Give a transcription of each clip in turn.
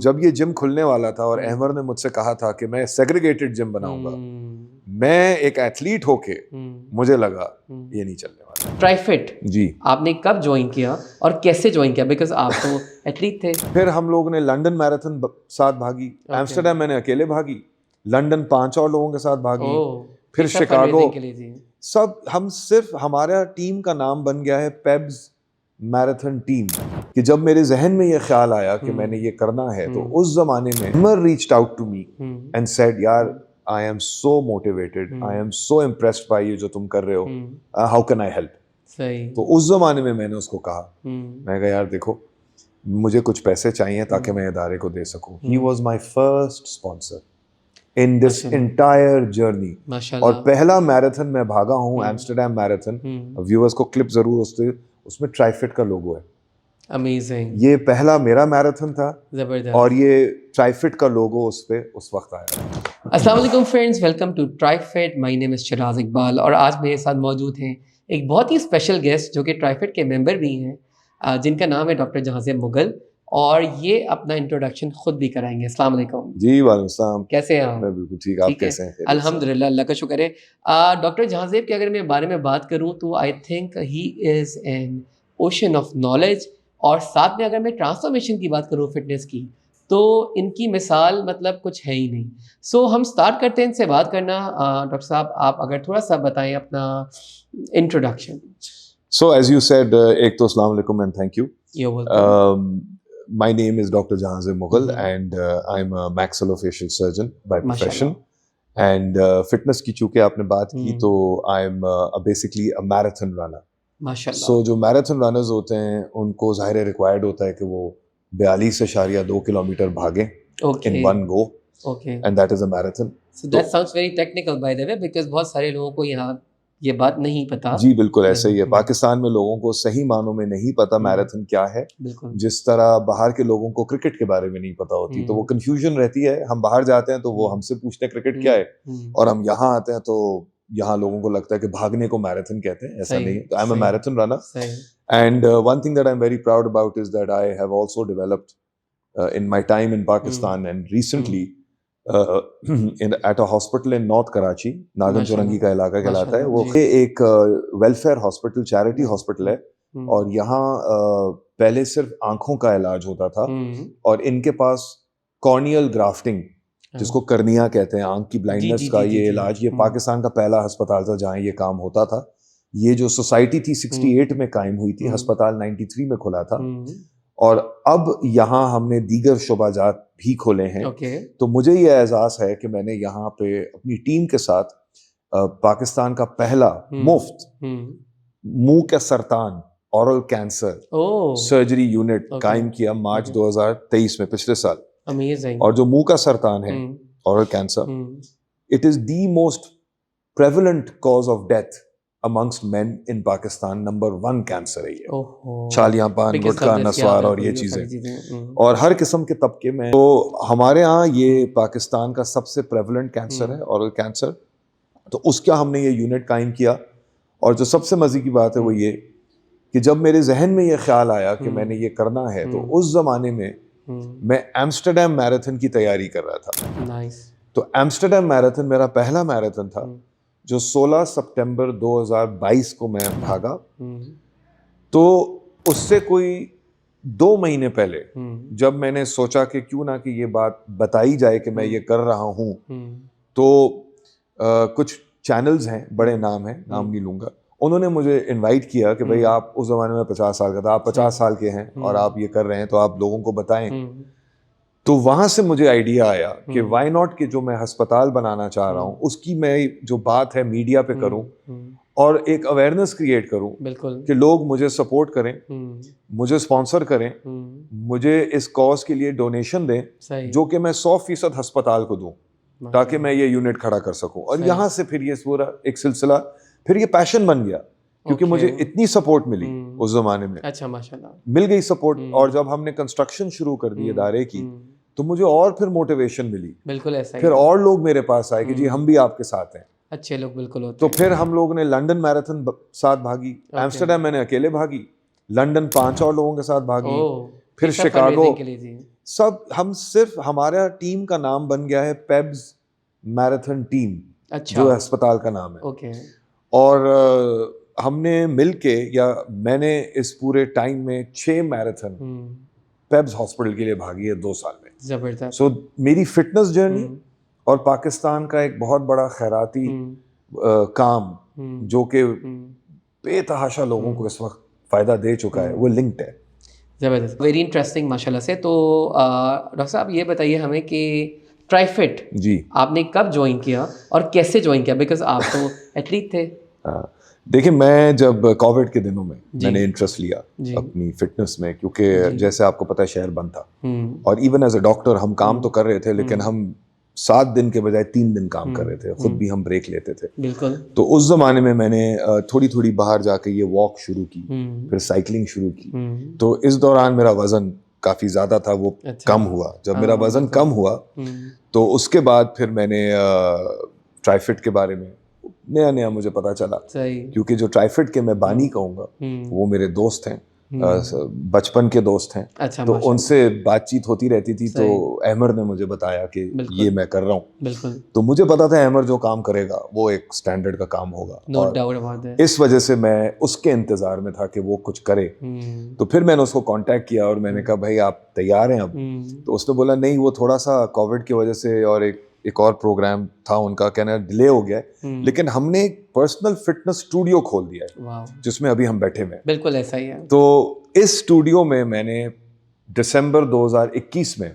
जब ये जिम खुलने वाला था और अहमर ने मुझसे कहा था कि मैं सेग्रीगेटेड जिम बनाऊंगा, मैं एक एथलीट होके मुझे लगा ये नहीं चलने वाला। ट्राइफिट जी आपने कब ज्वाइन किया और कैसे ज्वाइन किया? बिकॉज आप तो एथलीट थे। फिर हम लोगों ने लंदन मैराथन साथ भागी, एम्स्टरडेम मैंने अकेले भागी, लंदन 5 और लोगों के साथ भागी, फिर शिकागो, सब हम सिर्फ हमारा टीम का नाम बन गया है पेब्स मैराथन टीम। कि जब मेरे जहन में ये ख्याल आया कि मैंने ये करना है तो उस जमाने में Amar reached out to me and said यार I am so motivated, I am so impressed by you जो तुम कर रहे हो, हाउ कैन आई हेल्प। सही। तो उस जमाने में मैंने उसको कहा, मैं कहा यार देखो मुझे कुछ पैसे चाहिए ताकि मैं इदारे को दे सकूं। He was my first sponsor in this entire journey. और पहला मैराथन मैं भागा हूँ एम्स्टरडेम मैराथन। व्यूअर्स को क्लिप जरूर, उसमें ट्राइफिट का लोगो है। अमेजिंग। ये पहला मेरा मैराथन था जबरदस्त। और ये ट्राइफिट का लोगो उस पे उस वक्त आया। अस्सलाम वालेकुम friends, welcome to Trifit. My name is Shiraz Iqbal और आज मेरे साथ मौजूद हैं एक बहुत ही स्पेशल गेस्ट जो कि ट्राइफिट के मेंबर भी हैं, जिनका नाम है डॉक्टर जहांजेब मुगल, और ये अपना इंट्रोडक्शन खुद भी कराएंगे। अस्सलाम वालेकुम। जी वालेकुम सलाम। कैसे हैं आप? मैं बिल्कुल ठीक, आप कैसे हैं? अल्हम्दुलिल्लाह, अल्लाह का शुक्र है। डॉक्टर जहांजेब के अगर मैं बारे में बात करूं तो I think he is an ocean of knowledge, और साथ में अगर मैं ट्रांसफॉर्मेशन की बात करूं फिटनेस की, तो इनकी मिसाल मतलब कुछ है ही नहीं। सो हम स्टार्ट करते हैं इनसे बात करना। डॉक्टर साहब, आप अगर थोड़ा सा बताएं अपना introduction. So as you said, एक तो अस्सलाम वालेकुम and thank you. You're welcome. My name is Dr. Jahanzeb Mughal and I'm a maxillofacial surgeon by profession. And fitness की चूँकि आपने बात की तो I'm basically a marathon runner. माशाल्लाह। So जो मैराथन रनर्स होते हैं उनको ज़ाहिर रिक्वायर्ड होता है कि वो 42.2 किलोमीटर भागें in one go. Okay. And that is a marathon. So that sounds very technical by the way, because बहुत सारे लोगों को यहाँ ये बात नहीं पता। जी बिल्कुल ऐसा ही है। पाकिस्तान में लोगों को सही मानों में नहीं पता मैराथन क्या है। जिस तरह बाहर के लोगों को क्रिकेट के बारे में नहीं पता होती, तो वो कंफ्यूजन रहती है। हम बाहर जाते हैं तो वो हमसे पूछते हैं क्रिकेट क्या है, और हम यहाँ आते हैं तो यहाँ लोगों को लगता है कि भागने को मैराथन कहते हैं। ऐसा नहीं है। तो I am a marathon runner and one thing that I am very proud about is that I have also developed in my time in Pakistan and recently at a hospital in North Karachi, नागन चौरंगी का इलाका कहलाता है वो, एक welfare hospital, charity hospital है, और यहाँ पहले सिर्फ आंखों का इलाज होता था, और इनके पास कॉर्नियल ग्राफ्टिंग जिसको कर्निया कहते हैं, आंख की ब्लाइंडनेस का ये इलाज, ये पाकिस्तान का पहला अस्पताल था जहाँ ये काम होता था। ये जो सोसाइटी थी 68 में कायम हुई थी, अस्पताल 93 में खुला था, और अब यहाँ हमने दीगर शोबाजात भी खोले हैं। तो मुझे ये एहसास है कि मैंने यहाँ पे अपनी टीम के साथ पाकिस्तान का पहला मुफ्त मुंह का सरतान ऑरल कैंसर सर्जरी यूनिट कायम किया मार्च 2023 में, पिछले साल। Amazing. और जो मुंह का सरतान है oral cancer, it is the most prevalent cause of death amongst men in Pakistan. Number 1 cancer है ये। छालियां, पान, गुटखा, नस्वार और ये चीजें, और हर किस्म के तबके में। तो हमारे यहाँ ये पाकिस्तान का सबसे प्रेवलेंट कैंसर है, ऑरल कैंसर। तो उसका हमने ये यूनिट कायम किया, और जो सबसे मजे की बात है वो ये कि जब मेरे जहन में ये ख्याल आया कि मैंने ये करना है, तो उस जमाने में मैं एम्स्टरडेम मैराथन की तैयारी कर रहा था। तो एम्स्टरडेम मैराथन मेरा पहला मैराथन था जो 16 सितंबर 2022 को मैं भागा। तो उससे कोई 2 महीने पहले जब मैंने सोचा कि क्यों ना कि ये बात बताई जाए कि मैं ये कर रहा हूँ, तो कुछ चैनल्स हैं, बड़े नाम हैं, नाम नहीं लूँगा, उन्होंने मुझे इनवाइट किया कि भाई आप उस ज़माने में 50 साल का था, आप 50 साल के हैं और आप ये कर रहे हैं, तो आप लोगों को बताएं। तो वहां से मुझे आइडिया आया कि व्हाई नॉट कि जो मैं अस्पताल बनाना चाह रहा हूँ उसकी मैं जो बात है मीडिया पे करूँ और एक अवेयरनेस क्रिएट करूँ कि लोग मुझे सपोर्ट करें, मुझे स्पॉन्सर करें, मुझे इस कॉज के लिए डोनेशन दें, जो कि मैं 100% अस्पताल को दूं ताकि मैं ये यूनिट खड़ा कर सकूं। और यहाँ से फिर ये पूरा एक सिलसिला, फिर ये पैशन बन गया, क्योंकि मुझे इतनी सपोर्ट मिली उस जमाने में। अच्छा, माशाल्लाह, मिल गई सपोर्ट। और जब हमने कंस्ट्रक्शन शुरू कर दी इदारे की, तो मुझे और फिर मोटिवेशन मिली। बिल्कुल ऐसा ही। फिर और लोग मेरे पास आए कि जी हम भी आपके साथ हैं। अच्छे लोग बिल्कुल होते तो फिर हम लोगों ने लंदन मैराथन साथ भागी, एम्स्टरडेम मैंने अकेले भागी, लंदन 5 और लोगों के साथ भागी, फिर शिकागो, सब हम सिर्फ हमारा टीम का नाम बन गया है पेब्स मैराथन टीम, अच्छा, जो अस्पताल का नाम है। ओके, और हमने मिलके या मैंने इस पूरे टाइम में 6 मैराथन पेब्स हॉस्पिटल के लिए भागी है 2 साल में। जबरदस्त। सो मेरी फिटनेस जर्नी और पाकिस्तान का एक बहुत बड़ा खैराती काम जो कि बेतहाशा लोगों को इस वक्त फायदा दे चुका है, वो लिंक्ड है। ज़बरदस्त, वेरी इंटरेस्टिंग माशाल्लाह से। तो डॉक्टर साहब ये बताइए हमें कि ट्राइफिट जी आपने कब ज्वाइन किया और कैसे ज्वाइन किया, बिकॉज आप तो एथलीट थे। देखिए, मैं जब कोविड के दिनों में जी। मैंने इंटरेस्ट लिया जी। अपनी फिटनेस में, क्योंकि जी। जैसे आपको पता है शहर बंद था और इवन एज अ डॉक्टर हम काम तो कर रहे थे, लेकिन हम 7 दिन के बजाय 3 दिन काम कर रहे थे, खुद भी हम ब्रेक लेते थे। बिल्कुल। तो उस जमाने में मैंने थोड़ी थोड़ी बाहर जाके ये वॉक शुरू की, फिर साइकिलिंग शुरू की। तो इस दौरान मेरा वजन काफी ज्यादा था, वो अच्छा। कम हुआ। जब मेरा वजन कम हुआ तो उसके बाद फिर मैंने ट्राइफिट के बारे में नया नया मुझे पता चला, क्योंकि जो ट्राइफिट के मैं बानी कहूँगा वो मेरे दोस्त हैं, बचपन के दोस्त हैं। अच्छा, तो उनसे बातचीत होती रहती थी। तो अहमर ने मुझे बताया कि ये मैं कर रहा हूँ। बिल्कुल। तो मुझे पता था अहमर जो काम करेगा वो एक स्टैंडर्ड का काम होगा, नो डाउट अबाउट दैट। इस वजह से मैं उसके इंतजार में था कि वो कुछ करे। तो फिर मैंने उसको कांटेक्ट किया और मैंने कहा भाई आप तैयार हैं अब? तो उसने बोला नहीं, वो थोड़ा सा कोविड की वजह से और एक और प्रोग्राम था उनका, कहना डिले हो गया है, लेकिन हमने एक पर्सनल फिटनेस स्टूडियो खोल दिया है जिसमें अभी हम बैठे हुए हैं। बिल्कुल ऐसा ही है। तो इस स्टूडियो में मैंने दिसंबर 2021 में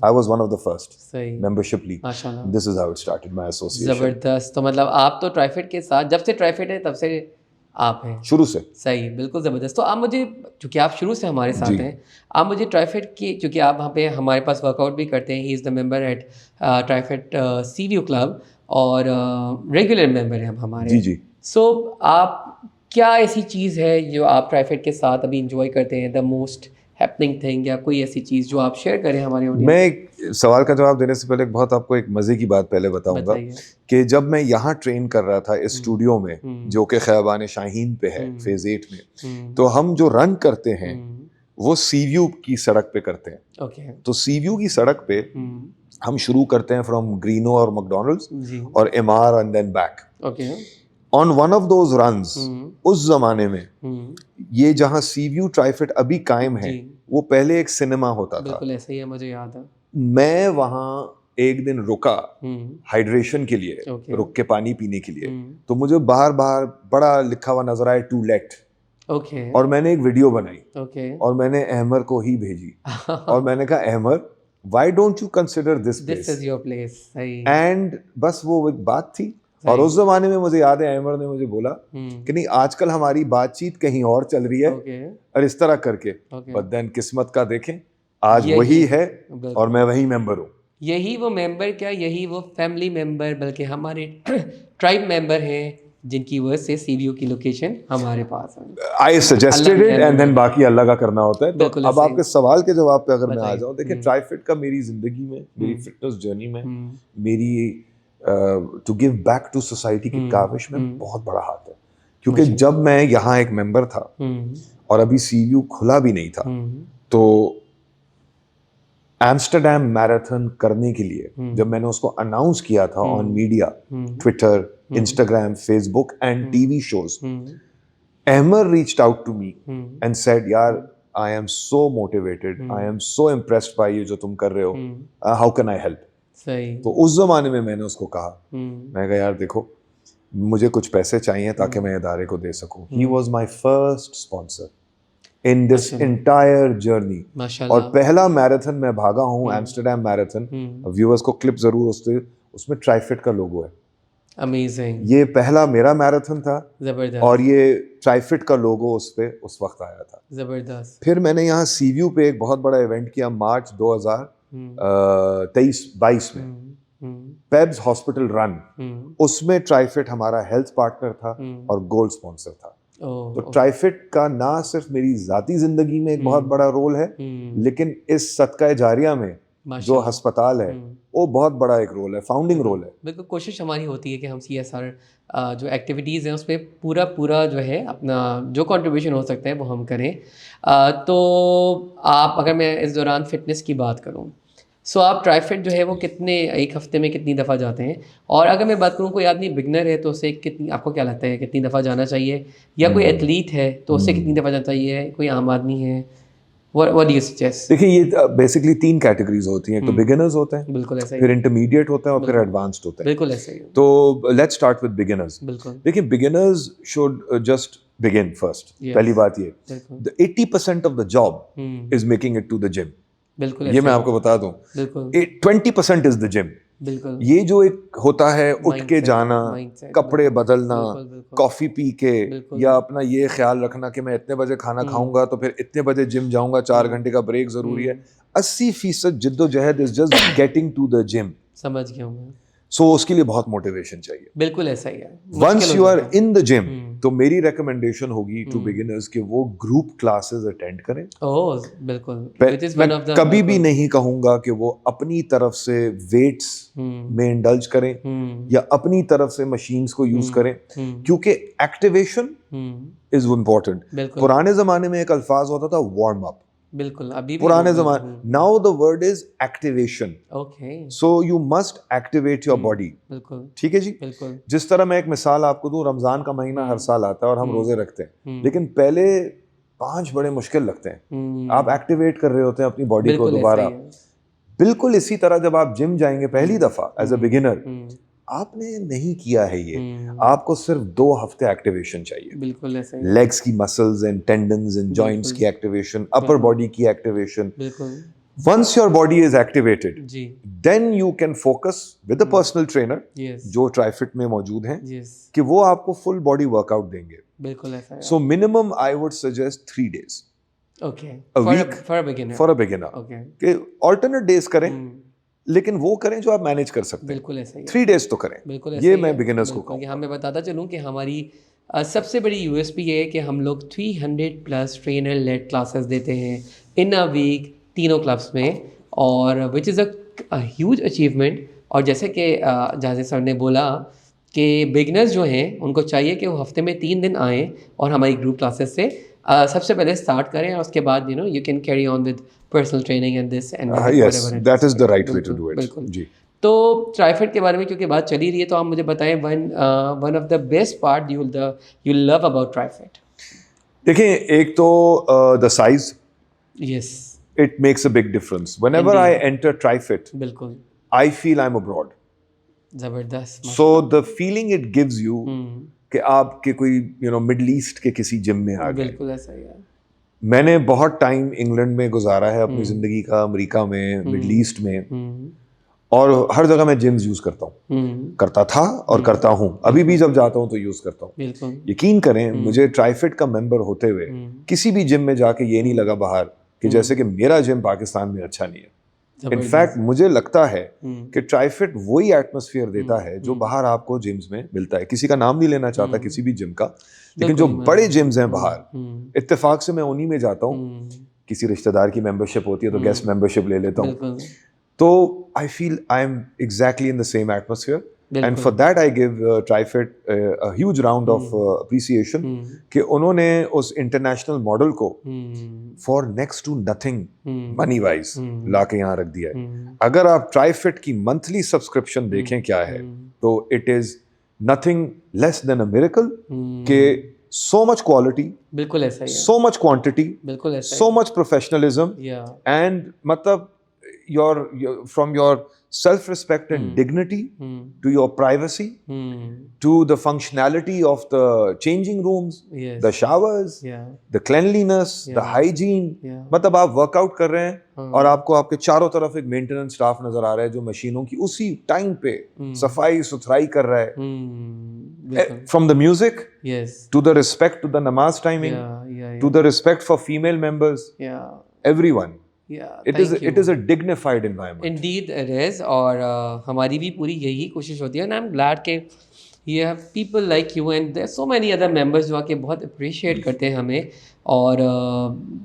I was one of the first membership league. माशाल्लाह। This is how it started my association. जबरदस्त। तो मतलब आप तो ट्राइफिट के साथ, जब से ट्राइफिट है तब से आप हैं? शुरू से। सही, बिल्कुल ज़बरदस्त। तो आप मुझे, क्योंकि आप शुरू से हमारे साथ हैं, आप मुझे ट्राइफिट की, क्योंकि आप वहाँ पे हमारे पास वर्कआउट भी करते हैं, he is the member at Trifit Seaview club और रेगुलर मेंबर हैं आप हमारे। जी जी। सो आप, क्या ऐसी चीज़ है जो आप ट्राइफिट के साथ अभी इंजॉय करते हैं, द मोस्ट हैपनिंग थिंग, या कोई ऐसी चीज़ जो आप शेयर करें हमारे ऑडियंस? मैं एक सवाल का जवाब देने से पहले बहुत आपको एक मजे की बात पहले बताऊंगा कि जब मैं यहाँ ट्रेन कर रहा था इस स्टूडियो में, जो कि खैबान शाहीन पे है फेज 8 में, तो हम जो रन करते हैं वो सीव्यू की सड़क पे करते हैं। तो सीव्यू की सड़क पे हम शुरू करते हैं फ्रॉम ग्रीनो और मैकडॉनल्ड्स और MR and then back. On one of those runs, उस जमाने में ये जहां सीव्यू ट्राइफिट अभी कायम है, वो पहले एक सिनेमा होता था। बिल्कुल ऐसे ही है, मुझे याद है। मैं वहां एक दिन रुका हाइड्रेशन के लिए, रुक के पानी पीने के लिए। तो मुझे बाहर बाहर बड़ा लिखा हुआ नजर आया टू लेट, और मैंने एक वीडियो बनाई और मैंने अहमर को ही भेजी और मैंने कहा Ahmar, why don't you consider this is your place. And बस वो एक बात थी। और उस जमाने में मुझे याद है अहमर ने मुझे बोला कि नहीं, आजकल हमारी बातचीत कहीं और चल रही है और इस तरह करके, बट देन किस्मत का देखें, आज वही है और मैं वही मेंबर हूँ। यही वो मेंबर, क्या यही वो फैमिली मेंबर, बल्कि हमारे ट्राइब मेंबर हैं जिनकी वजह से सीवीयू की लोकेशन हमारे पास है। I suggested it and then बाकी अल्लाह का करना होता है। तो अब आपके सवाल के जवाब पे अगर मैं आ जाऊं, देखिए ट्राइफिट का मेरी जिंदगी में, मेरी फिटनेस जर्नी में, मेरी to give back to society की काविश में बहुत बड़ा हाथ है। क्योंकि जब मैं यहाँ एक मेंबर था और अभी सीव्यू खुला भी नहीं था, तो एम्स्टरडैम मैराथन करने के लिए जब मैंने उसको अनाउंस किया था on media, Twitter, Instagram, Facebook and TV shows, Ahmar reached out to me and said, यार I am so motivated, I am so impressed by ये जो तुम कर रहे हो, हाउ कैन आई हेल्प। तो उस जमाने में मैंने उसको कहा, मैं कहा यार देखो, मुझे कुछ पैसे चाहिए ताकि मैं इदारे को दे सकूं। He was my first sponsor in this entire journey. और पहला मैराथन मैं भागा हूँ एम्स्टरडैम मैराथन, व्यूअर्स को क्लिप जरूर, उसमें ट्राइफिट का लोगो है। अमेजिंग। ये पहला मेरा मैराथन था। जबरदस्त। और ये ट्राइफिट का लोगो उस पे उस वक्त आया था। जबरदस्त। फिर मैंने यहाँ सीव्यू पे एक बहुत बड़ा इवेंट किया मार्च 2023-22 में, पेब्स हॉस्पिटल रन। उसमें ट्राइफिट हमारा हेल्थ पार्टनर था और गोल्ड स्पॉन्सर था। तो ट्राइफिट का ना सिर्फ मेरी जाती जिंदगी में एक बहुत बड़ा रोल है, लेकिन इस सदका जारिया में जो अस्पताल है, वो बहुत बड़ा एक रोल है, फाउंडिंग रोल है। बिल्कुल, कोशिश हमारी होती है कि हम CSR जो एक्टिविटीज़ हैं उसमें पूरा जो है अपना जो कंट्रीब्यूशन हो सकता है वो हम करें। तो आप, अगर मैं इस दौरान फ़िटनेस की बात करूं, सो आप ट्राईफिट जो है वो एक हफ्ते में कितनी दफ़ा जाते हैं? और अगर मैं बात करूं कोई आदमी बिगनर है तो उसे कितनी, आपको क्या लगता है कितनी दफ़ा जाना चाहिए? या कोई एथलीट है तो उसे कितनी दफ़ा जाना चाहिए? कोई आम आदमी है, व्हाट डू यू सजेस्ट? देखिए, ये बेसिकली 3 कैटेगरीज होती हैं। एक तो बिगिनर्स होते हैं, बिल्कुल ऐसा ही फिर इंटरमीडिएट होता है और फिर एडवांस्ड होता है। बिल्कुल ऐसा ही है। तो लेट्स स्टार्ट विद बिगिनर्स। बिल्कुल देखिए, beginners should just begin first. पहली बात ये, the 80% of the job is making it to the gym. बिल्कुल ये मैं आपको बता दूं, बिल्कुल 20% इज द जिम। बिल्कुल ये जो एक होता है उठ के जाना, mindset, कपड़े बदलना, बिल्कुल कॉफी पी के, बिल्कुल। या अपना ये ख्याल रखना कि मैं इतने बजे खाना खाऊंगा तो फिर इतने बजे जिम जाऊंगा, 4 घंटे का ब्रेक जरूरी है। 80% जिद्दोजहद is just getting to the gym. समझ गया मैं। सो उसके लिए बहुत मोटिवेशन चाहिए। बिल्कुल ऐसा ही है। Once you are in the gym, तो मेरी रिकमेंडेशन होगी टू बिगिनर्स कि वो ग्रुप क्लासेस अटेंड करें। ओह बिल्कुल, which is मैं one of the कभी भी नहीं कहूंगा कि वो अपनी तरफ से वेट्स में इंडल्ज करें या अपनी तरफ से मशीन्स को यूज करें, क्योंकि एक्टिवेशन इज इम्पोर्टेंट। पुराने जमाने में एक अल्फाज होता था वार्म अप। बिल्कुल, अभी भी पुराने जमाने, now the word is activation. Okay, so you must activate your body. बिल्कुल ठीक है जी। बिल्कुल। जिस तरह मैं एक मिसाल आपको दूं, रमजान का महीना हर साल आता है और हम रोजे रखते हैं, लेकिन पहले 5 बड़े मुश्किल लगते हैं। आप एक्टिवेट कर रहे होते हैं अपनी बॉडी को दोबारा। बिल्कुल इसी तरह जब आप जिम जाएंगे पहली दफा एज अ बिगिनर, आपने नहीं किया है ये, आपको सिर्फ 2 हफ्ते एक्टिवेशन चाहिए। बिल्कुल ऐसा ही। लेग्स की muscles and tendons and joints की एक्टिवेशन, अपर बॉडी की एक्टिवेशन। बिल्कुल। Once your body is activated, जी, then you can focus with a personal trainer yes, जो ट्राईफिट में मौजूद हैं, yes, कि वो आपको फुल बॉडी वर्कआउट देंगे। बिल्कुल ऐसा है। So minimum I would suggest 3 days Okay, a for week for a beginner. for a beginner। Okay, कि alternate days करें, लेकिन वो करें जो आप मैनेज कर सकते हैं। बिल्कुल ऐसा ही है। 3 days तो करें। बिल्कुल ऐसा ये ही मैं है। बिगिनर्स को बिल्कुल, कहूँगा। यहाँ मैं बताता चलूँ कि हमारी सबसे बड़ी USP ये है कि हम लोग 300+ ट्रेनर लेड क्लासेस देते हैं इन अ वीक, तीनों क्लब्स में, और which is a huge achievement. और जैसे कि जाज़िद सर ने बोला कि बिगनर्स जो हैं उनको चाहिए कि वो हफ्ते में 3 दिन आएँ और हमारी ग्रुप क्लासेस से सबसे पहले स्टार्ट करें, और उसके बाद you can carry on with personal training and this and yes, that is the right way to do it। बिल्कुल जी। तो ट्राईफिट के बारे में क्योंकि बात चली रही है, तो आप मुझे बताएं one of the best part you love about Trifit. देखिए, एक तो the size, yes, it makes a big difference. Whenever I enter TriFit, बिल्कुल I feel I'm abroad. जबरदस्त। So the feeling it gives you कि आप के कोई middle east के किसी जिम में आ गए। बिल्कुल ऐसा ही है। मैंने बहुत टाइम इंग्लैंड में गुजारा है अपनी जिंदगी का, अमेरिका में, मिडल ईस्ट में, और हर जगह मैं जिम्स यूज करता हूँ, करता था और करता हूँ, अभी भी जब जाता हूँ तो यूज करता हूँ। बिल्कुल यकीन करें, मुझे ट्राईफिट का मेंबर होते हुए किसी भी जिम में जाके ये नहीं लगा बाहर कि जैसे कि मेरा जिम पाकिस्तान में अच्छा नहीं है। इनफैक्ट मुझे लगता है कि ट्राईफिट वही एटमॉस्फेयर देता है जो बाहर आपको जिम्स में मिलता है। किसी का नाम नहीं लेना चाहता किसी भी जिम का, लेकिन जो बड़े जिम्स हैं बाहर, इत्तेफाक से मैं उन्हीं में जाता हूँ। किसी रिश्तेदार की मेंबरशिप होती है तो गेस्ट मेंबरशिप ले लेता हूँ। तो I feel I am exactly in the same atmosphere, and for that I give Trifit a huge round of appreciation कि उन्होंने उस इंटरनेशनल मॉडल को for next to nothing money wise ला के यहाँ रख दिया है। अगर आप ट्राईफिट की मंथली सब्सक्रिप्शन देखें क्या है, तो it is nothing less than a miracle के so much quality, बिल्कुल ऐसा ही है, so much quantity, बिल्कुल ऐसा so much professionalism, and मतलब your from your self-respect and dignity to your privacy to the functionality of the changing rooms, the showers, the cleanliness, the hygiene, मतलब आप workout कर रहे हैं और आपको आपके चारों तरफ एक मेंटेनेंस स्टाफ नजर आ रहा है जो मशीनों की उसी टाइम पे सफाई सुथराई कर रहा है। From the music, to the respect to the namaz timing, to the respect for female members, everyone. It is a dignified environment. Indeed it is, और हमारी भी पूरी यही कोशिश होती है, and I'm glad कि You have people like you and there are so many other members जो आके बहुत अप्रिशिएट करते हैं हमें और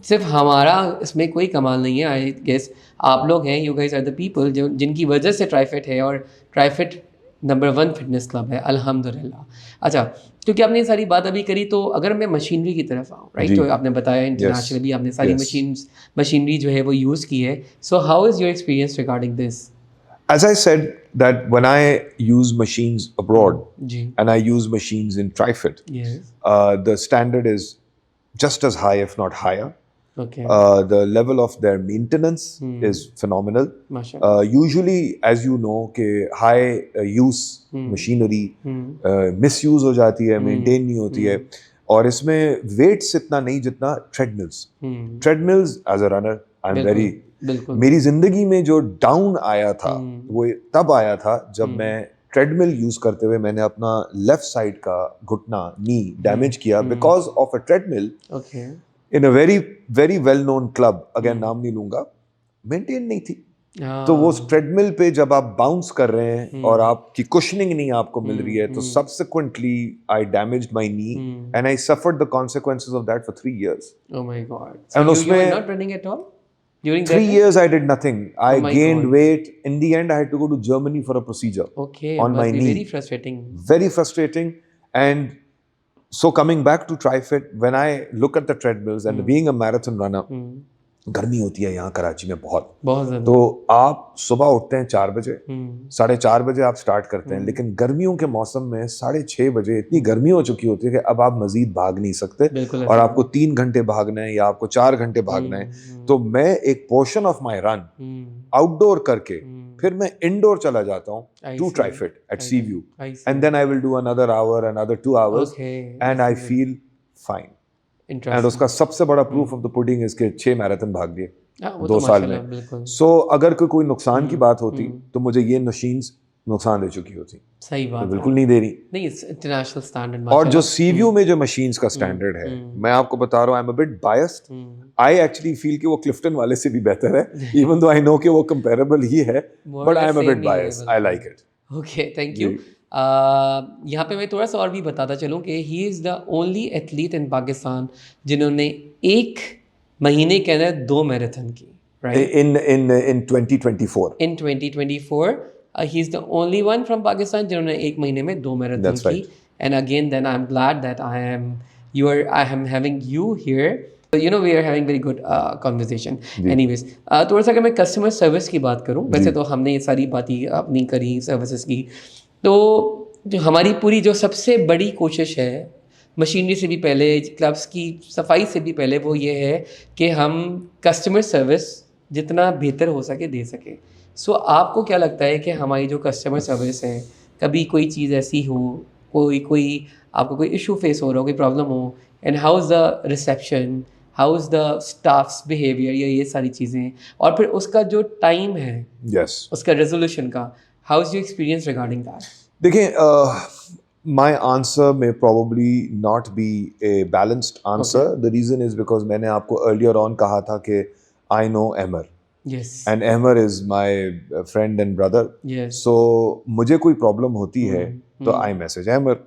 सिर्फ हमारा इसमें कोई कमाल नहीं है आई गेस आप लोग हैं you guys are the people जो जिनकी वजह से ट्राइफिट है और ट्राइफिट नंबर 1 फिटनेस क्लब है अल्हम्दुलिल्लाह। अच्छा क्योंकि आपने ये सारी बात अभी करी तो अगर मैं मशीनरी की तरफ आऊँ राइट तो आपने बताया इंटरनेशनली आपने सारी मशीनरी जो है वो यूज़ की है so how is your experience regarding this? As I said that when I use machines abroad and I use machines in TriFit, the standard is just as high, if not higher. Okay. The level of their maintenance is phenomenal. Usually, as you know, कि high use machinery misuse हो जाती है, maintain नहीं होती है, और इसमें weights इतना नहीं जितना treadmills. Treadmills as a runner, I'm very मेरी जिंदगी में जो डाउन आया था वो तब आया था जब मैं ट्रेडमिल यूज करते हुए मैंने अपना लेफ्ट साइड का घुटना नी डैमेज किया because of a treadmill in a very very well known club, again नाम नहीं लूंगा, मेंटेन नहीं थी। तो वो ट्रेडमिल पे जब आप बाउंस कर रहे हैं और आपकी कुशनिंग नहीं आपको मिल रही है तो subsequently I damaged my knee and I suffered the consequences of that for 3 years. Oh my God. And So you were not running at all? During 3 years I did nothing. I gained weight. In the end I had to go to Germany for a procedure. Okay. On my knee. Very frustrating. Very frustrating. And so coming back to TriFit, when I look at the treadmills and being a marathon runner, गर्मी होती है यहाँ कराची में बहुत ज़्यादा। तो आप सुबह उठते हैं 4 बजे, 4:30 बजे आप स्टार्ट करते हैं, लेकिन गर्मियों के मौसम में 6:30 बजे इतनी गर्मी हो चुकी होती है कि अब आप मजीद भाग नहीं सकते और आपको 3 घंटे भागना है या आपको 4 घंटे भागना है। तो मैं एक portion of my run outdoor करके फिर मैं इंडोर चला जाता हूँ to Trifit at sea view and then I will do another hour, another 2 hours and I feel fine. And उसका सबसे बड़ा प्रूफ ऑफ द पुडिंग इसके 6 मैराथन भाग दिए 2 साल में। सो अगर कोई नुकसान की बात होती तो मुझे ये मशीन्स नुकसान दे चुकी होती। सही बात, बिल्कुल नहीं दे रही। नहीं, इंटरनेशनल स्टैंडर्ड। और जो सीव्यू में जो मशीन्स का स्टैंडर्ड है, मैं आपको बता रहा हूँ, I am a bit biased, I actually feel कि वो क्लिफ्टन वाले से भी बेहतर है, इवन दो आई नो कि वो कंपेरेबल ही है, but I am a bit biased, I like it. Okay, thank you. यहाँ पे मैं थोड़ा सा और भी बताता चलूँ कि ही is the only athlete in Pakistan जिन्होंने 1 महीने के अंदर 2 मैराथन की, right? in 2024. In 2024, he is the only one from Pakistan जिन्होंने 1 महीने में 2 मैराथन की। right. And again, then I'm glad that I am having you here. So, you know, we are having very good conversation. Anyways, थोड़ा सा अगर मैं customer service की बात करूँ, वैसे तो हमने ये सारी बातें अपनी करी सर्विसेज की, तो जो हमारी पूरी जो सबसे बड़ी कोशिश है मशीनरी से भी पहले, क्लब्स की सफाई से भी पहले, वो ये है कि हम कस्टमर सर्विस जितना बेहतर हो सके दे सके। सो आपको क्या लगता है कि हमारी जो कस्टमर सर्विस है, कभी कोई चीज़ ऐसी हो, कोई आपको कोई इशू फेस हो रहा हो, कोई प्रॉब्लम हो, and how is the reception, how is the staffs behaviour, ये सारी चीज़ें, और फिर उसका जो टाइम है उसका रेजोल्यूशन का, how is your experience regarding that? देखिए, my answer may probably not be a balanced answer. Okay. The reason is because मैंने आपको earlier on कहा था कि I know Amar. Yes. And Amar is my friend and brother. Yes. So मुझे कोई problem होती है तो I message Amar.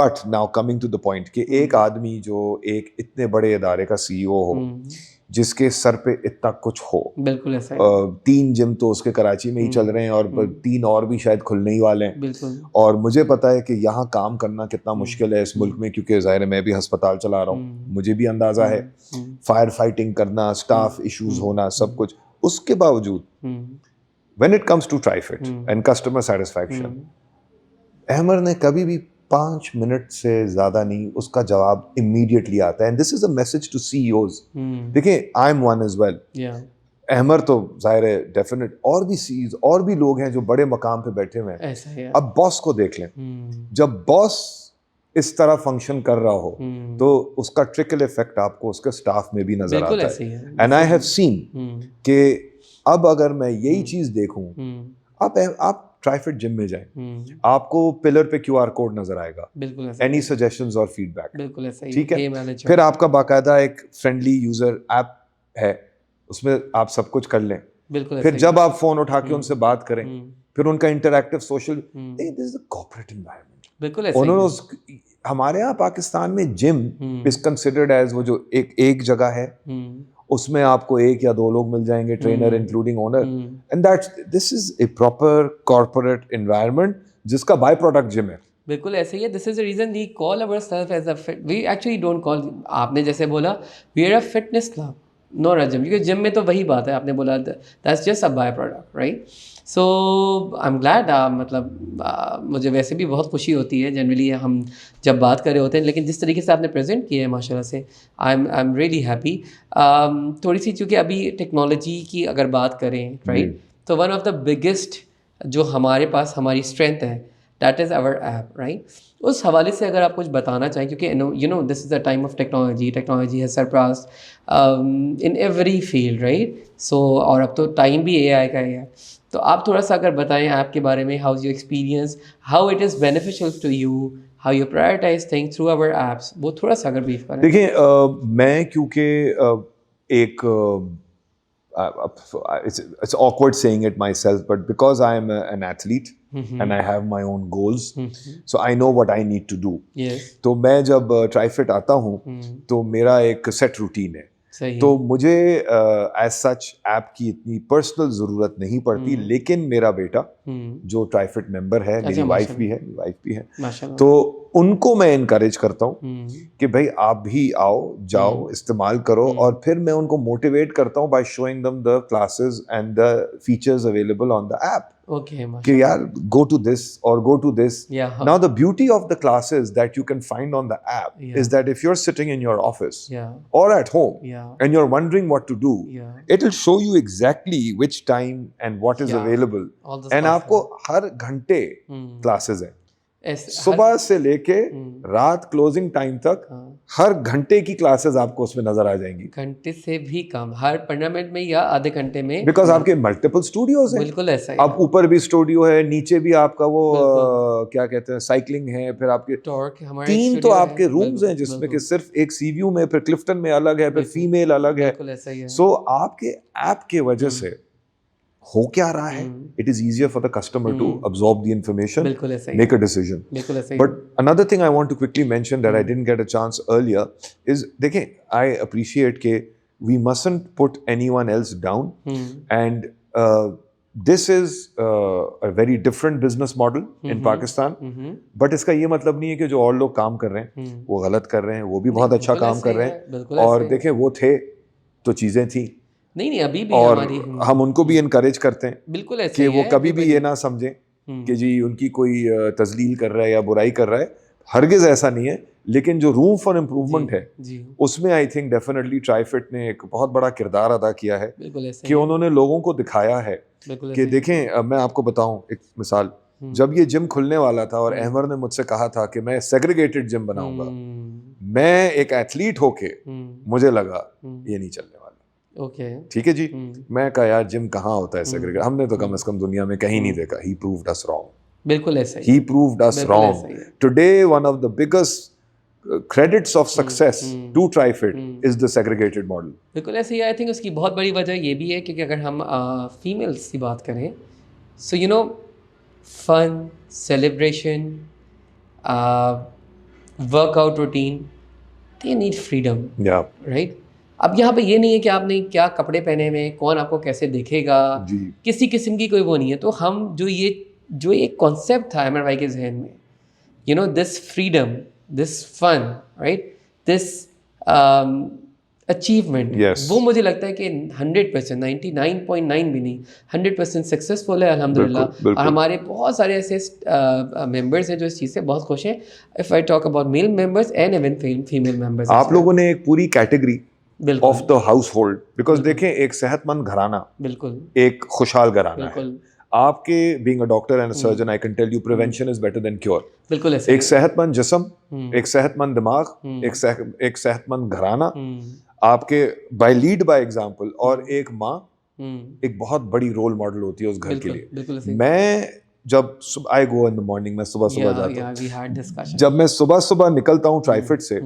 But now coming to the point कि एक आदमी जो एक इतने बड़े इदारे का CEO हो, जिसके सर पे इतना कुछ हो, बिल्कुल ऐसा है। 3 जिम तो उसके कराची में ही चल रहे हैं और 3 और भी शायद खुलने ही वाले हैं। बिल्कुल। और मुझे पता है कि यहाँ काम करना कितना मुश्किल है इस मुल्क में, क्योंकि ज़ाहिर है मैं भी हस्पताल चला रहा हूँ, मुझे भी अंदाज़ा है, फायर फाइटिंग करना, स्टाफ इश्यूज होना, सब कुछ। उसके बावजूद when it comes to Trifit and customer satisfaction, Ahmar ने कभी भी 5 मिनट से ज़्यादा नहीं, उसका जवाब इमीडिएटली आता है। And this is a message to CEOs। देखिए, I am one as well. Ahmar तो जाहिर है डेफिनेट, और भी CEOs और भी लोग हैं जो बड़े मकाम पे बैठे हुए हैं। अब बॉस को देख लें, जब बॉस इस तरह फंक्शन कर रहा हो तो उसका ट्रिकल इफेक्ट आपको उसके स्टाफ में भी नजर आता है। एंड आई हैव सीन कि अब अगर मैं यही चीज़ देखूं, आप ट्राइफिट जिम में जाएं, आपको पिलर पे QR कोड नजर आएगा, एनी सजेशंस और फीडबैक, बिल्कुल ऐसा ही, ठीक है। फिर आपका बाकायदा एक फ्रेंडली यूजर ऐप है, उसमें आप सब कुछ कर लें। फिर जब आप फोन उठा के उनसे बात करें फिर उनका interactive social, this is the corporate environment. बिल्कुल ऐसा उन्होंने हमारे यहाँ पाकिस्तान में जिम इज कंसिडर्ड एज वो जो एक जगह है, उसमें आपको एक या दो लोग मिल जाएंगे, trainer including owner, and that's this is a proper corporate environment जिसका बाय प्रोडक्ट जिम है। बिल्कुल ऐसे ही है। This is the reason we call ourselves as a fit, we actually don't call, आपने जैसे बोला we are a fitness club, not a gym, क्योंकि जिम में तो वही बात है, आपने बोला that's just a byproduct, right. So I am glad, मतलब मुझे वैसे भी बहुत खुशी होती है जनरली हम जब बात कर रहे होते हैं, लेकिन जिस तरीके से आपने प्रेजेंट किया है माशाल्लाह से, आई एम रियली हैप्पी। थोड़ी सी चूँकि अभी टेक्नोलॉजी की अगर बात करें, राइट, तो वन ऑफ द बिगेस्ट जो हमारे पास हमारी स्ट्रेंथ है, that is our app, right. उस हवाले से अगर आप कुछ बताना चाहें, क्योंकि you know this is the time of technology, technology has surpassed in every field, right. So और अब तो टाइम भी एआई का ही है, तो आप थोड़ा सा अगर बताएं ऐप के बारे में, how is your experience, how it is beneficial to you, how you prioritize things through our apps, वो थोड़ा सा अगर ब्रीफ करें। देखिए मैं क्योंकि एक it's awkward saying it myself, but because I am an athlete and I have my own goals, so I know what I need to do. Yes. तो मैं जब TriFit आता हूँ तो मेरा एक सेट रूटीन है, तो मुझे एज सच ऐप की इतनी पर्सनल ज़रूरत नहीं पड़ती, लेकिन मेरा बेटा जो ट्राइफिट मेंबर है, मेरी वाइफ भी है, तो उनको मैं इनकरेज करता हूँ कि भाई आप भी आओ, जाओ, इस्तेमाल करो, और फिर मैं उनको मोटिवेट करता हूँ by showing them the classes and the features available on the app. Okay, कि यार go to this or go to this. Now the beauty of the classes that you can find on the app is that if you're sitting in your office or at home and you're wondering what to do, it'll show you exactly which time and what is available. And आपको हर घंटे classes हैं, सुबह से लेके रात closing time तक हर घंटे की क्लासेस आपको उसमें नजर आ जाएंगी, घंटे से भी कम, हर 15 मिनट में या आधे घंटे में, बिकॉज आपके मल्टीपल स्टूडियोज हैं। बिल्कुल ऐसा ही, अब ऊपर भी स्टूडियो है, नीचे भी आपका वो क्या कहते हैं साइकिलिंग है, फिर आपके टॉर्क, हमारे 3 तो आपके रूम्स हैं जिसमें कि सिर्फ एक सीव्यू में, फिर क्लिफ्टन में अलग है, फिर फीमेल अलग है। सो आपके ऐप के वजह से हो क्या रहा है, it is easier for the customer to absorb the information, make a decision. But another thing I want to quickly mention that I didn't get a chance earlier is, देखें, आई अप्रिशिएट के we mustn't put anyone else down, and this is a very different business model in Pakistan, but इसका ये मतलब नहीं है कि जो और लोग काम कर रहे हैं वो गलत कर रहे हैं, वो भी बहुत अच्छा काम कर रहे हैं, और देखें वो थे तो चीजें थी, नहीं अभी भी और हमारी, हम उनको भी इनकरेज करते हैं, बिल्कुल ऐसे कि वो कभी भी ये ना समझें कि जी उनकी कोई तजलील कर रहा है या बुराई कर रहा है, हरगिज ऐसा नहीं है। लेकिन जो रूम फॉर इम्प्रूवमेंट है उसमें आई थिंक डेफिनेटली ट्राइफिट ने एक बहुत बड़ा किरदार अदा किया है, कि उन्होंने लोगों को दिखाया है कि देखें, मैं आपको बताऊं एक मिसाल, जब ये जिम खुलने वाला था और अहमर ने मुझसे कहा था कि मैं सेग्रीगेटेड जिम बनाऊंगा, मैं एक एथलीट होके मुझे लगा ये नहीं चलने वाला। ठीक है जी, मैं कहा यार जिम कहाँ होता है सेग्रीगेट, हमने तो कम से कम दुनिया में कहीं नहीं देखा। ही प्रूव्ड अस रॉन्ग, बिल्कुल ऐसा he proved us wrong. Today one of the biggest credits of success to TriFit is the segregated model. बिल्कुल ऐसे ही। आई थिंक उसकी बहुत बड़ी वजह ये भी है क्योंकि अगर हम फीमेल्स की बात करें, so you know fun, celebration, workout routine, they need freedom, right. अब यहाँ पे ये नहीं है कि आपने क्या कपड़े पहने हुए हैं, कौन आपको कैसे देखेगा, किसी किस्म की कोई वो नहीं है। तो हम जो एक कॉन्सेप्ट था अमर भाई के जहन में, you know this freedom, this fun, right, this achievement, वो मुझे लगता है कि 100%, 99.9 भी नहीं, 100% सक्सेसफुल है अल्हम्दुलिल्लाह। और हमारे बहुत सारे ऐसे मेंबर्स हैं जो इस चीज़ से बहुत खुश हैं। If I talk about male members and even female members, आप लोगों ने एक पूरी category of the house hold, because देखें, एक सेहतमंद घराना, बिल्कुल एक खुशहाल घराना है। आपके being a doctor and a surgeon, I can tell you prevention is better than cure. बिल्कुल ऐसे। एक सेहतमंद जिस्म, एक सेहतमंद दिमाग, एक सेहतमंद घराना, आपके बाय एग्जांपल, और एक माँ एक बहुत बड़ी रोल मॉडल होती है उस घर के लिए। मैं जब आई गो इन द मॉर्निंग, मैं सुबह जाता हूँ, जब मैं सुबह निकलता हूँ ट्राइफिट से,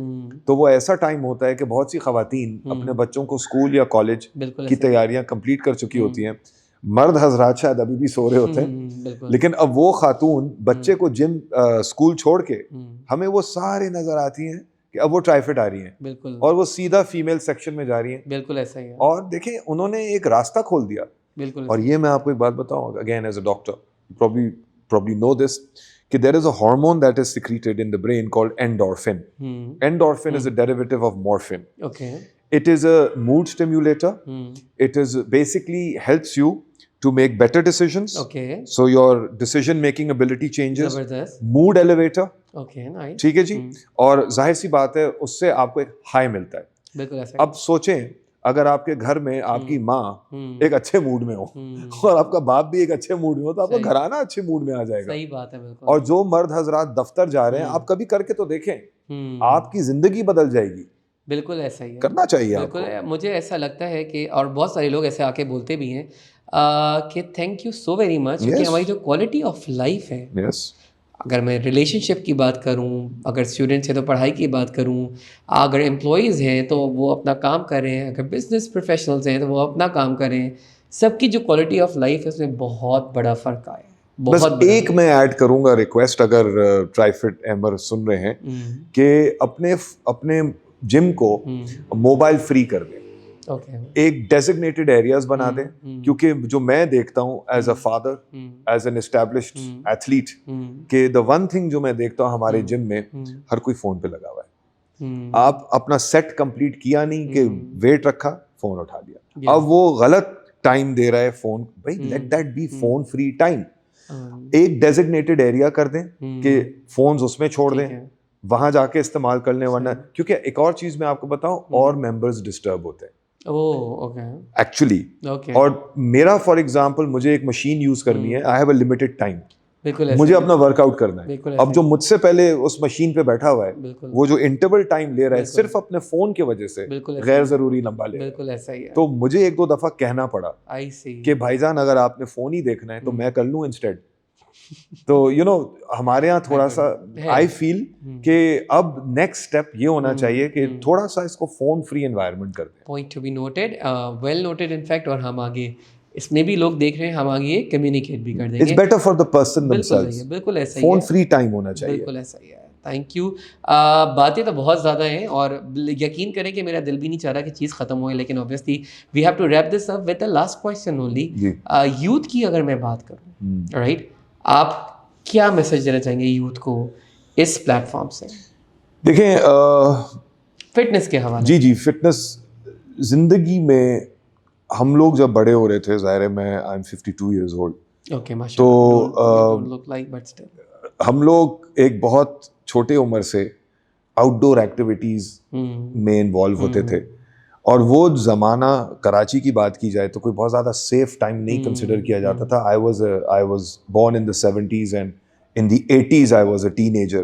तो वो ऐसा टाइम होता है कि बहुत सी खवातीन अपने बच्चों को स्कूल या कॉलेज की तैयारियां कंप्लीट कर चुकी होती हैं। मर्द हजरात शायद अभी भी सो रहे होते हैं, लेकिन अब वो खातून बच्चे को जिम स्कूल छोड़ के हमें वो सारे नजर आती हैं कि अब वो ट्राइफिट आ रही हैं, बिल्कुल, और वो सीधा फीमेल सेक्शन में जा रही हैं। बिल्कुल ऐसा ही है। और देखें उन्होंने एक रास्ता खोल दिया। बिल्कुल। और ये मैं आपको एक बात बताऊं, again as a doctor, probably know this, कि there is a hormone that is secreted in the brain called endorphin. Endorphin is a derivative of morphine. Okay. It is a mood stimulator. It is basically helps you to make better decisions. Okay. So your decision making ability changes. जबरदस्त। Mood elevator. Okay, nice। ठीक है जी। और जाहिर सी बात है उससे आपको एक हाई मिलता है। बिल्कुल ऐसा। अब सोचें अगर आपके घर में आपकी माँ एक अच्छे मूड में हो और आपका बाप भी एक अच्छे मूड में हो, तो आपका घराना अच्छे मूड में आ जाएगा। सही बात है, बिल्कुल। और जो मर्द हजरात दफ्तर जा रहे हैं, आप कभी करके तो देखें, आपकी जिंदगी बदल जाएगी। बिल्कुल ऐसा ही है, करना चाहिए बिल्कुल आपको। मुझे ऐसा लगता है कि, और बहुत सारे लोग ऐसे आके बोलते भी हैं कि thank you so very much, क्योंकि हमारी जो क्वालिटी ऑफ लाइफ है, अगर मैं रिलेशनशिप की बात करूं, अगर स्टूडेंट्स हैं तो पढ़ाई की बात करूं, अगर एम्प्लॉयज़ हैं तो वो अपना काम कर रहे हैं, अगर बिजनेस प्रोफेशनल्स हैं तो वो अपना काम कर रहे हैं, सबकी जो क्वालिटी ऑफ लाइफ है उसमें बहुत बड़ा फ़र्क आया है। बस एक मैं ऐड करूंगा रिक्वेस्ट, अगर ट्राइफिट एमर सुन रहे हैं, कि अपने जिम को मोबाइल फ्री कर दें। एक डेजिग्नेटेड एरियाज बना दें, क्योंकि जो मैं देखता हूँ as a father, as an established athlete, कि द वन थिंग जो मैं देखता हूँ हमारे जिम में, हर कोई फोन पे लगा हुआ है। आप अपना सेट कंप्लीट किया नहीं कि वेट रखा, फोन उठा लिया। अब वो गलत टाइम दे रहा है फोन, भाई let that be phone free time. एक डेजिग्नेटेड एरिया कर दें कि फोन्स उसमें छोड़ दें, वहां जाके इस्तेमाल कर लें, वरना क्योंकि एक और चीज मैं आपको बताऊं, और मेंबर्स डिस्टर्ब होते हैं एक्चुअली। और मेरा फॉर एग्जांपल, मुझे एक मशीन यूज करनी है, I have a limited time, मुझे अपना वर्कआउट करना है। अब जो मुझसे पहले उस मशीन पे बैठा हुआ है, वो जो इंटरवल टाइम ले रहा है सिर्फ अपने फोन की वजह से, गैर जरूरी लंबा ले रहा है। तो मुझे एक दो दफा कहना पड़ा कि भाईजान अगर आपने फोन ही देखना है तो मैं कर लूं इंस्टेड। तो हमारे यहाँ थोड़ा सा आई फील कि अब नेक्स्ट स्टेप ये होना चाहिए कि थोड़ा सा इसको फोन फ्री एनवायरनमेंट कर दें। Point to be noted, well noted in fact. और हम आगे इसमें भी लोग देख रहे हैं, हम आगे कम्युनिकेट भी कर देंगे। It's better for the person themselves. बिल्कुल ऐसा ही है, फोन फ्री टाइम होना चाहिए। बिल्कुल ऐसा ही है। Thank you. बातें तो बहुत ज़्यादा हैं और यकीन करें कि मेरा दिल भी नहीं चाह रहा कि चीज़ ख़त्म हो, लेकिन obviously we have to wrap this up with the last question only. Youth की अगर मैं बात करूँ, राइट, आप क्या मैसेज देना चाहेंगे यूथ को इस प्लेटफॉर्म से? देखें, फिटनेस के हवाले। जी, फिटनेस जिंदगी में हम लोग जब बड़े हो रहे थे, ज़ाहिर है मैं I am 52 years old, okay माशाल्लाह, don't look like but still हम लोग एक बहुत छोटे उम्र से आउटडोर एक्टिविटीज़ में इन्वॉल्व होते थे। और वो ज़माना, कराची की बात की जाए तो कोई बहुत ज़्यादा सेफ टाइम नहीं कंसिडर किया जाता था। I was born in the 70s and in the 80s I was a teenager.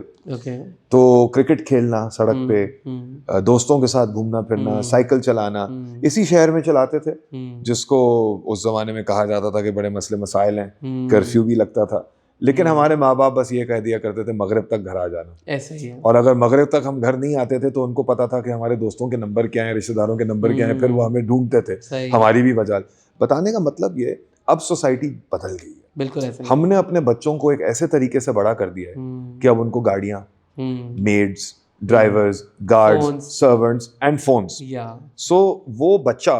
तो क्रिकेट खेलना सड़क पे, दोस्तों के साथ घूमना फिरना, साइकिल चलाना, इसी शहर में चलाते थे जिसको उस ज़माने में कहा जाता था कि बड़े मसले मसाइल हैं, कर्फ्यू भी लगता था। लेकिन हमारे माँ बाप बस ये कह दिया करते थे मगरिब तक घर आ जाना। ऐसे ही है। और अगर मगरिब तक हम घर नहीं आते थे तो उनको पता था कि हमारे दोस्तों के नंबर क्या हैं, रिश्तेदारों के नंबर क्या हैं, फिर वो हमें ढूंढते थे, हमारी भी वजह। बताने का मतलब ये, अब सोसाइटी बदल गई है। बिल्कुल ऐसे। हमने अपने बच्चों को एक ऐसे तरीके से बड़ा कर दिया है कि अब उनको गाड़ियाँ, maids, drivers, guards, servants and phones. So वो बच्चा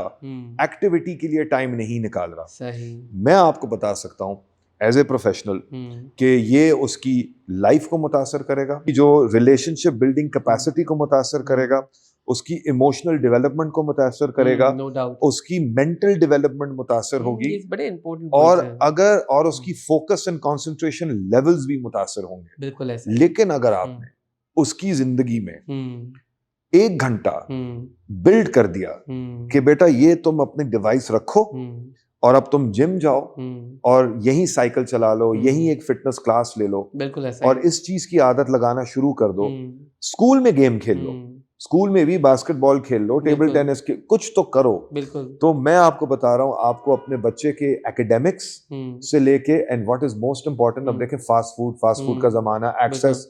एक्टिविटी के लिए टाइम नहीं निकाल रहा। सही। मैं आपको बता सकता हूँ एज ए प्रोफेशनल कि ये उसकी लाइफ को मुतासर करेगा, जो रिलेशनशिप बिल्डिंग कैपेसिटी को मुतासर करेगा, उसकी इमोशनल डेवलपमेंट को मुतासर करेगा, no doubt. उसकी मेंटल डेवलपमेंट मुतासर होगी, बड़े इंपॉर्टेंट और उसकी फोकस एंड कंसंट्रेशन लेवल्स भी मुतासर होंगे। बिल्कुल ऐसे। लेकिन अगर आपने उसकी जिंदगी में 1 घंटा बिल्ड कर दिया कि बेटा ये तुम अपनी डिवाइस रखो और अब तुम जिम जाओ और यही साइकिल चला लो, यही एक फिटनेस क्लास ले लो, बिल्कुल ऐसा। और इस चीज की आदत लगाना शुरू कर दो। स्कूल में गेम खेल लो, स्कूल में भी बास्केटबॉल खेल लो, टेबल टेनिस के कुछ तो करो। बिल्कुल। तो मैं आपको बता रहा हूँ, आपको अपने बच्चे के एकेडमिक्स से लेके, and what is most important, अब देखें फास्ट फूड का जमाना, एक्सेस,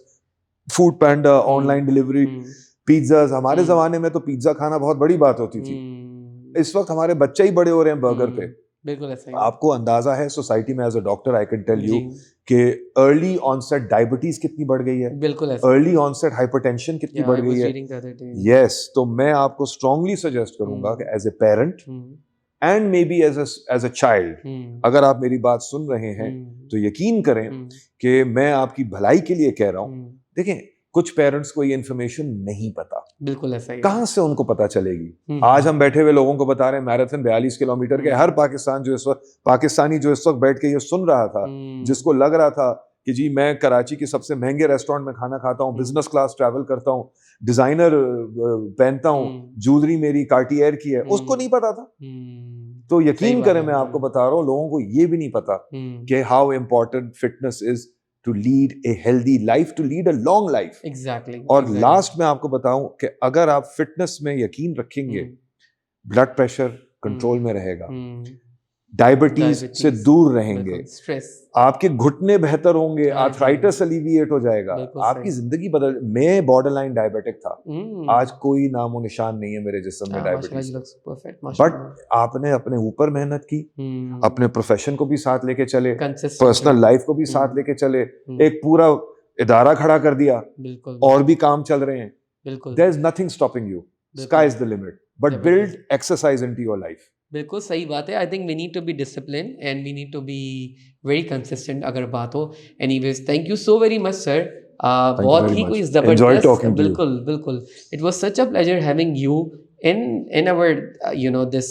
फूड पैंडा, ऑनलाइन डिलीवरी, पिज्जाज। हमारे जमाने में तो पिज्जा खाना बहुत बड़ी बात होती थी। इस वक्त हमारे बच्चे ही बड़े हो रहे हैं बर्गर पे। बिल्कुल ऐसा ही। आपको अंदाजा है सोसाइटी में, as a doctor I can tell you जी, कि अर्ली ऑनसेट डायबिटीज कितनी बढ़ गई है, बिल्कुल ऐसा। अर्ली ऑनसेट हाइपरटेंशन कितनी Yeah, बढ़ I गई was है। reading the other day. Yes, तो मैं आपको स्ट्रांगली सजेस्ट करूंगा कि as a parent and maybe as a child, अगर आप मेरी बात सुन रहे हैं तो यकीन करें कि मैं आपकी भलाई के लिए कह रहा हूं। देखें, कुछ पेरेंट्स को ये इन्फॉर्मेशन नहीं पता, बिल्कुल ऐसा ही। कहां से उनको पता चलेगी। आज हम बैठे हुए लोगों को बता रहे हैं मैराथन 42 किलोमीटर के, हर पाकिस्तानी जो इस वक्त बैठ के ये सुन रहा था, जिसको लग रहा था कि जी मैं कराची के सबसे महंगे रेस्टोरेंट में खाना खाता हूँ, बिजनेस क्लास ट्रैवल करता हूँ, डिजाइनर पहनता हूँ, ज्वेलरी मेरी कार्टियर की है, उसको नहीं पता था। तो यकीन करें, मैं आपको बता रहा हूँ, लोगों को ये भी नहीं पता कि how important fitness is to lead a healthy life, to lead a long life. Exactly. और लास्ट में आपको बताऊं कि अगर आप फिटनेस में यकीन रखेंगे, ब्लड प्रेशर कंट्रोल में रहेगा, डायबिटीज से दूर रहेंगे, स्ट्रेस, आपके घुटने बेहतर होंगे, आर्थराइटिस अलीविएट हो जाएगा, आपकी जिंदगी बदल। मैं बॉर्डरलाइन डायबिटिक था, आज कोई नामो निशान नहीं है मेरे जिस्म में डायबिटीज। बट आपने अपने ऊपर मेहनत की, अपने प्रोफेशन को भी साथ लेके चले, पर्सनल लाइफ को भी साथ लेके चले, एक पूरा इदारा खड़ा कर दिया, और भी काम चल रहे हैं। There is nothing stopping you, sky is the limit, but build exercise into your life. बिल्कुल सही बात है। I think we need to be discipline and we need to be very consistent अगर बात हो। Anyways, thank you so very much sir. बहुत ही कोई जबरदस्त, बिल्कुल बिल्कुल, it was such a pleasure having you in our this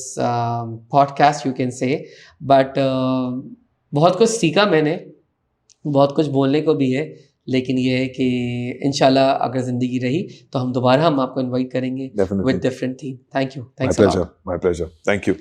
podcast you can say, but बहुत कुछ सीखा मैंने, बहुत कुछ बोलने को भी है, लेकिन ये है कि इंशाल्लाह अगर ज़िंदगी रही तो हम दोबारा आपको इनवाइट करेंगे with different theme. Thank you. My pleasure, thank you.